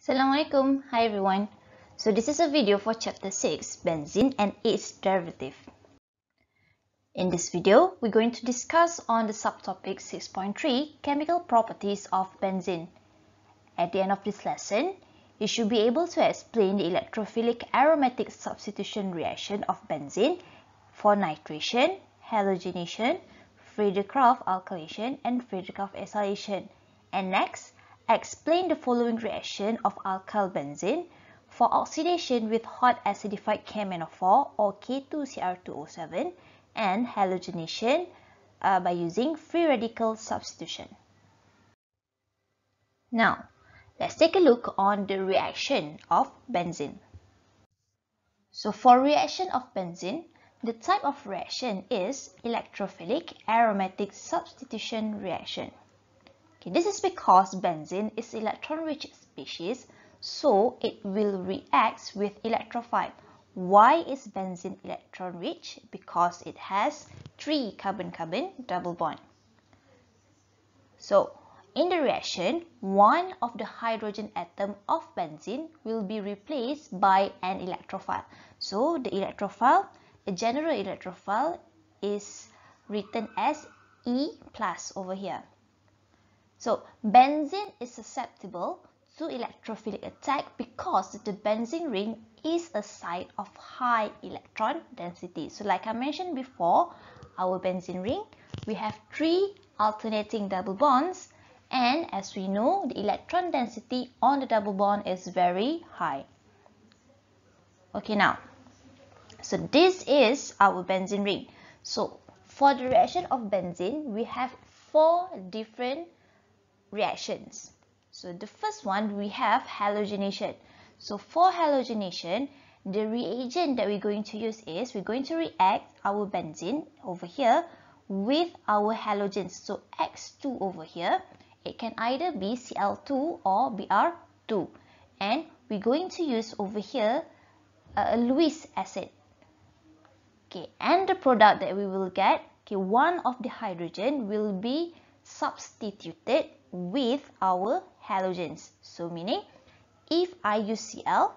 Assalamualaikum. Hi everyone. So this is a video for chapter 6, benzene and its derivative. In this video, we're going to discuss on the subtopic 6.3, chemical properties of benzene. At the end of this lesson, you should be able to explain the electrophilic aromatic substitution reaction of benzene for nitration, halogenation, Friedel alkylation, and Friedel acylation. And next, explain the following reaction of alkyl benzene for oxidation with hot acidified KM-4 or K2Cr2O7 and halogenation by using free radical substitution. Now, let's take a look on the reaction of benzene. So for reaction of benzene, the type of reaction is electrophilic aromatic substitution reaction. Okay, this is because benzene is electron-rich species, so it will react with electrophile. Why is benzene electron-rich? Because it has 3 carbon-carbon double bond. So, in the reaction, one of the hydrogen atom of benzene will be replaced by an electrophile. So, the electrophile, a general electrophile, is written as E+ over here. So, benzene is susceptible to electrophilic attack because the benzene ring is a site of high electron density. So, like I mentioned before, our benzene ring, we have 3 alternating double bonds, and as we know, the electron density on the double bond is very high. Okay, now, so this is our benzene ring. So, for the reaction of benzene, we have 4 different reactions. So the first one, we have halogenation. So for halogenation, the reagent that we're going to use is we're going to react our benzene over here with our halogens. So X2 over here, it can either be Cl2 or Br2, and we're going to use over here a Lewis acid. Okay, and the product that we will get, okay, one of the hydrogen will be substituted with our halogens. So meaning, if I use Cl,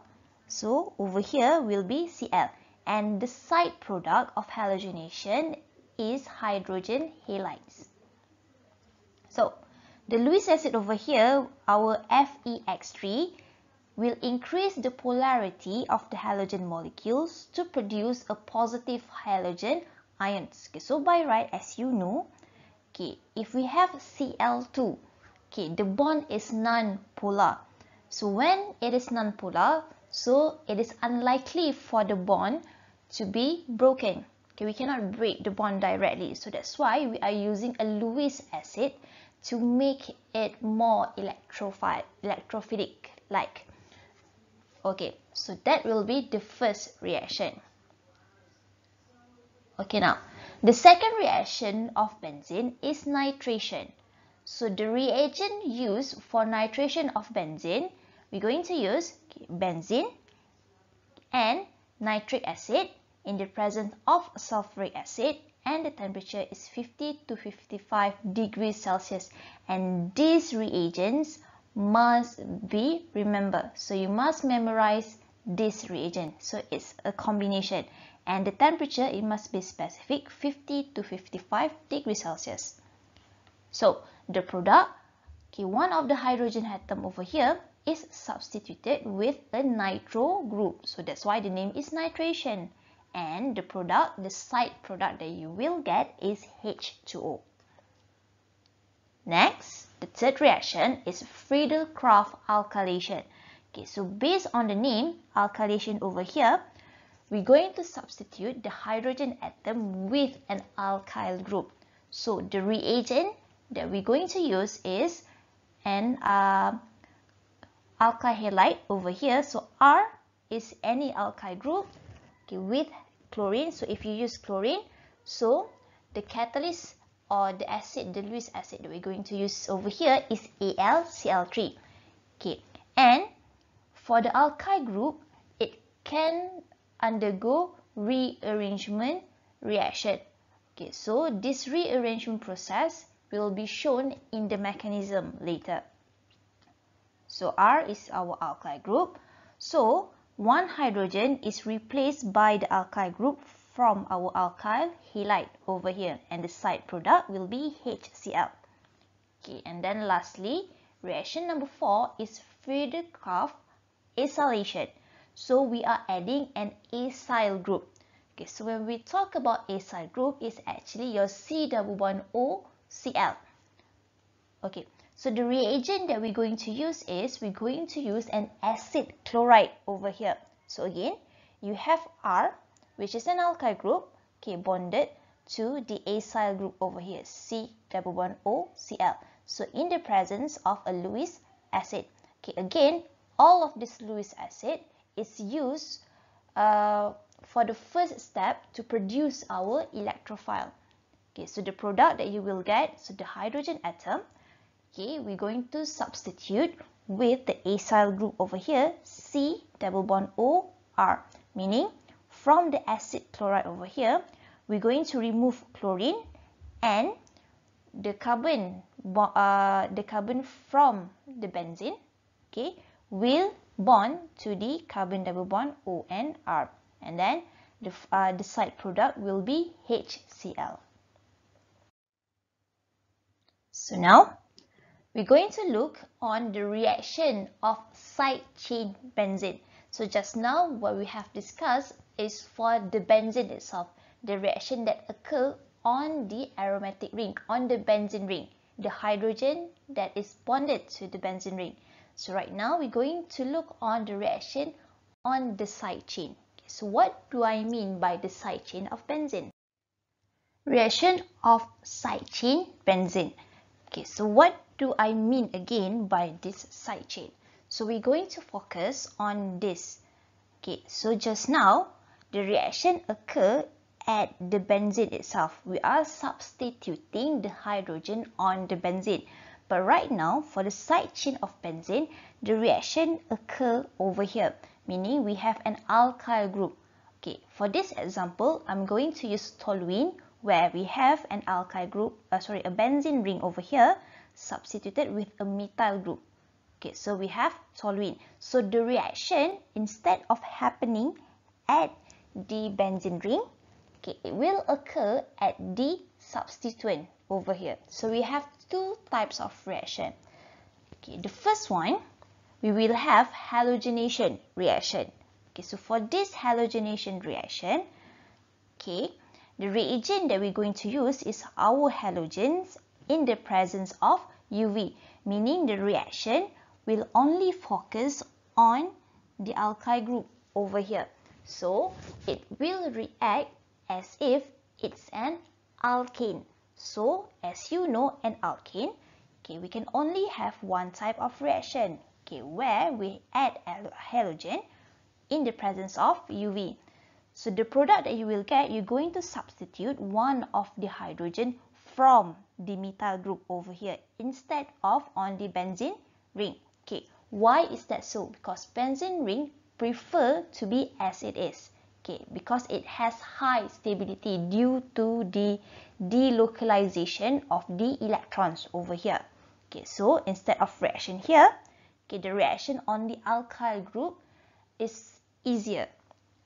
so over here will be Cl, and the side product of halogenation is hydrogen halides. So the Lewis acid over here, our FeX3, will increase the polarity of the halogen molecules to produce a positive halogen ions. Okay, so by right, as you know, okay, if we have Cl2, okay, the bond is non-polar. So when it is non-polar, so it is unlikely for the bond to be broken. Okay, we cannot break the bond directly. So that's why we are using a Lewis acid to make it more electrophilic like. Okay, so that will be the first reaction. Okay, now, the second reaction of benzene is nitration. So the reagent used for nitration of benzene, we're going to use benzene and nitric acid in the presence of sulfuric acid, and the temperature is 50 to 55 degrees Celsius. And these reagents must be remembered. So you must memorize this reagent. So it's a combination. And the temperature, it must be specific, 50 to 55 degrees Celsius. So the product, okay, one of the hydrogen atom over here is substituted with a nitro group. So that's why the name is nitration. And the product, the side product that you will get is H2O. Next, the third reaction is Friedel alkylation. Okay, so based on the name, alkylation over here, we're going to substitute the hydrogen atom with an alkyl group. So the reagent that we're going to use is an alkyl halide over here. So R is any alkyl group, okay, with chlorine. So if you use chlorine, so the catalyst or the acid, the Lewis acid that we're going to use over here is AlCl3. Okay, and for the alkyl group, it can undergo rearrangement reaction. Okay, so this rearrangement process will be shown in the mechanism later. So R is our alkyl group. So one hydrogen is replaced by the alkyl group from our alkyl halide over here, and the side product will be HCl. Okay, and then lastly, reaction number 4 is Friedel acylation. So we are adding an acyl group. Okay, so when we talk about acyl group, it's actually your C double bond O Cl. Okay, so the reagent that we're going to use is we're going to use an acid chloride over here. So again, you have R, which is an alkyl group, okay, bonded to the acyl group over here, C double bond O Cl. So in the presence of a Lewis acid. Okay, again, all of this Lewis acid is used for the first step to produce our electrophile. Okay, so the product that you will get, so the hydrogen atom, okay, we're going to substitute with the acyl group over here, C double bond O R, meaning from the acid chloride over here, we're going to remove chlorine, and the carbon from the benzene, okay, will bond to the carbon double bond O and R, and then the side product will be HCl. So now we're going to look on the reaction of side chain benzene. So just now what we have discussed is for the benzene itself, the reaction that occurs on the aromatic ring, on the benzene ring, the hydrogen that is bonded to the benzene ring. So right now we're going to look on the reaction on the side chain. Okay, so what do I mean by the side chain of benzene? Reaction of side chain benzene. Okay, so what do I mean again by this side chain? So we're going to focus on this. Okay, so just now the reaction occurred at the benzene itself. We are substituting the hydrogen on the benzene. But right now, for the side chain of benzene, the reaction occurs over here, meaning we have an alkyl group. Okay, for this example, I'm going to use toluene, where we have an alkyl group, a benzene ring over here, substituted with a methyl group. Okay, so we have toluene. So the reaction, instead of happening at the benzene ring, okay, it will occur at the substituent over here. So we have two types of reaction. Okay, the first one, we will have halogenation reaction. Okay, so for this halogenation reaction, okay, the reagent that we're going to use is our halogens in the presence of UV, meaning the reaction will only focus on the alkyl group over here. So it will react as if it's an alkane. So as you know, an alkane, okay, we can only have one type of reaction, okay, where we add a halogen in the presence of UV. So the product that you will get, you're going to substitute one of the hydrogen from the methyl group over here instead of on the benzene ring. Okay, why is that so? Because benzene ring prefer to be as it is. Okay, because it has high stability due to the delocalization of the electrons over here. Okay, so instead of reaction here, okay, the reaction on the alkyl group is easier.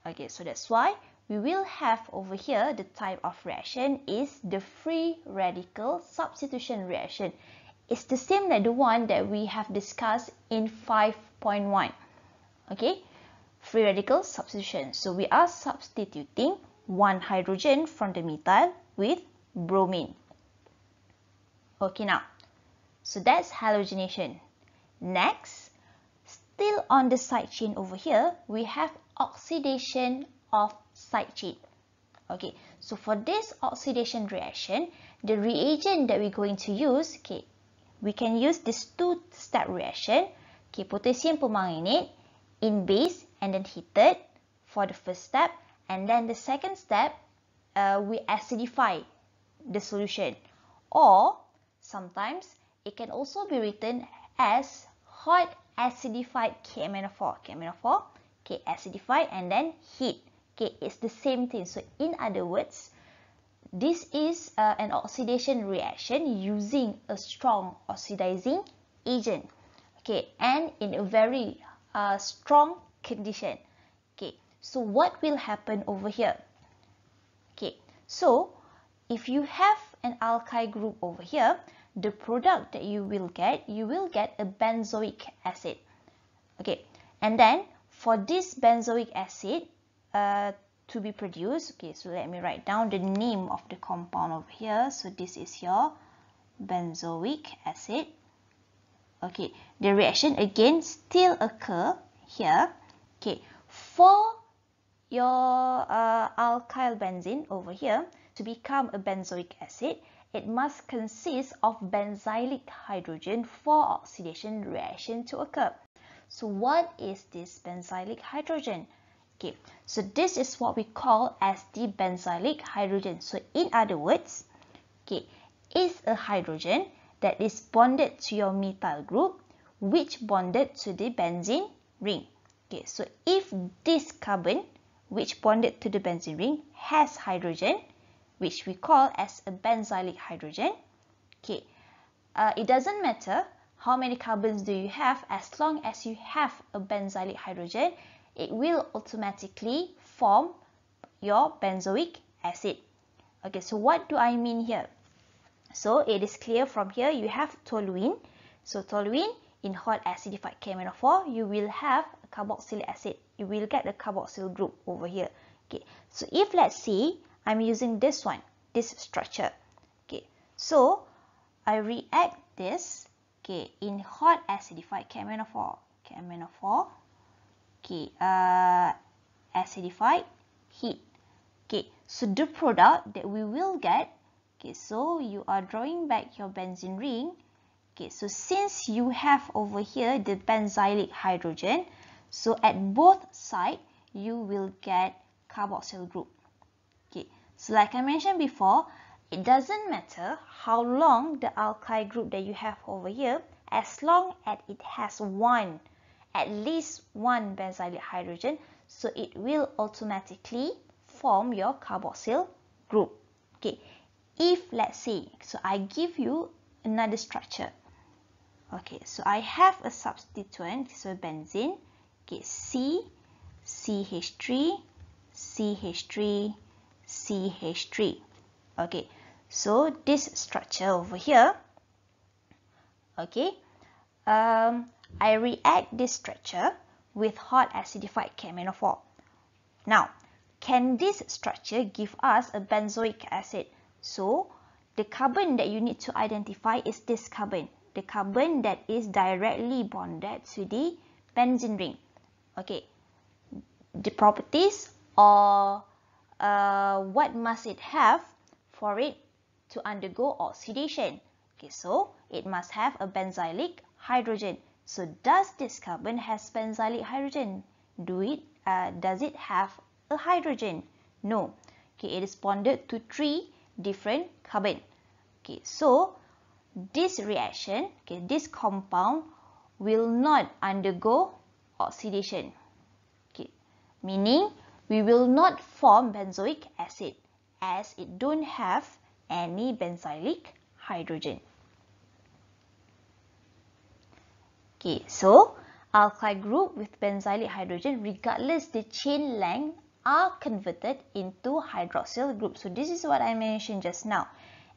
Okay, so that's why we will have over here the type of reaction is the free radical substitution reaction. It's the same like the one that we have discussed in 5.1. Okay, free radical substitution. So we are substituting one hydrogen from the methyl with bromine. Okay, now, so that's halogenation. Next, still on the side chain over here, we have oxidation of side chain. Okay, so for this oxidation reaction, the reagent that we're going to use, okay, we can use this two-step reaction. Okay, potassium permanganate in base and then heated for the first step, and then the second step, we acidify the solution, or sometimes it can also be written as hot acidified KM-4. KM-4, okay, acidify and then heat. Okay, it's the same thing. So in other words, this is an oxidation reaction using a strong oxidizing agent. Okay, and in a very strong condition. Okay, so what will happen over here? Okay, so if you have an alkyl group over here, the product that you will get a benzoic acid. Okay, and then for this benzoic acid to be produced, okay, so let me write down the name of the compound over here. So this is your benzoic acid. Okay, the reaction again still occur here. Okay, for your alkyl benzene over here to become a benzoic acid, it must consist of benzylic hydrogen for oxidation reaction to occur. So what is this benzylic hydrogen? Okay, so this is what we call as the benzylic hydrogen. So in other words, okay, is a hydrogen that is bonded to your methyl group, which bonded to the benzene ring. Okay, so if this carbon, which bonded to the benzene ring, has hydrogen, which we call as a benzylic hydrogen, okay, it doesn't matter how many carbons do you have, as long as you have a benzylic hydrogen, it will automatically form your benzoic acid. Okay, so what do I mean here? So it is clear from here you have toluene. So toluene in hot acidified KM-4, you will have a carboxylic acid. You will get a carboxyl group over here. Okay, so if let's say I'm using this one, this structure. Okay, so I react this, okay, in hot acidified KM-4. KM-4, okay, acidified heat. Okay, so the product that we will get, okay, so you are drawing back your benzene ring. Okay, so since you have over here the benzylic hydrogen, so at both sides you will get carboxyl group. Okay, so like I mentioned before, it doesn't matter how long the alkyl group that you have over here, as long as it has at least one benzylic hydrogen, so it will automatically form your carboxyl group. Okay, if let's say, so I give you another structure. Okay, so I have a substituent, so benzene, okay, C, CH3, CH3, CH3. Okay, so this structure over here, okay, I react this structure with hot acidified KM-4. Now, can this structure give us a benzoic acid? So, the carbon that you need to identify is this carbon, the carbon that is directly bonded to the benzene ring. Okay, the properties or what must it have for it to undergo oxidation? Okay, so it must have a benzylic hydrogen. So does this carbon has benzylic hydrogen? Does it have a hydrogen? No. Okay, it is bonded to 3 different carbon. Okay, so this reaction, okay, this compound will not undergo oxidation. Okay, meaning we will not form benzoic acid as it don't have any benzylic hydrogen. Okay, so alkyl group with benzylic hydrogen, regardless the chain length, are converted into hydroxyl group. So this is what I mentioned just now.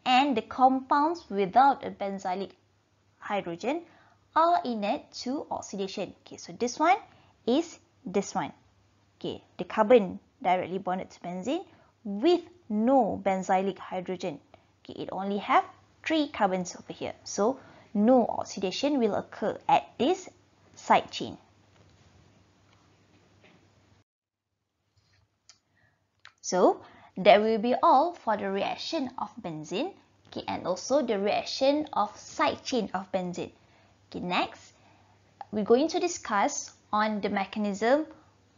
And the compounds without a benzylic hydrogen are inert to oxidation. Okay, so this one is this one. Okay, the carbon directly bonded to benzene with no benzylic hydrogen. Okay, it only have 3 carbons over here. So no oxidation will occur at this side chain. So that will be all for the reaction of benzene, okay, and also the reaction of side chain of benzene. Okay, next we're going to discuss on the mechanism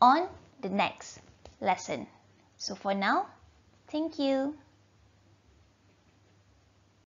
on the next lesson. So for now, thank you.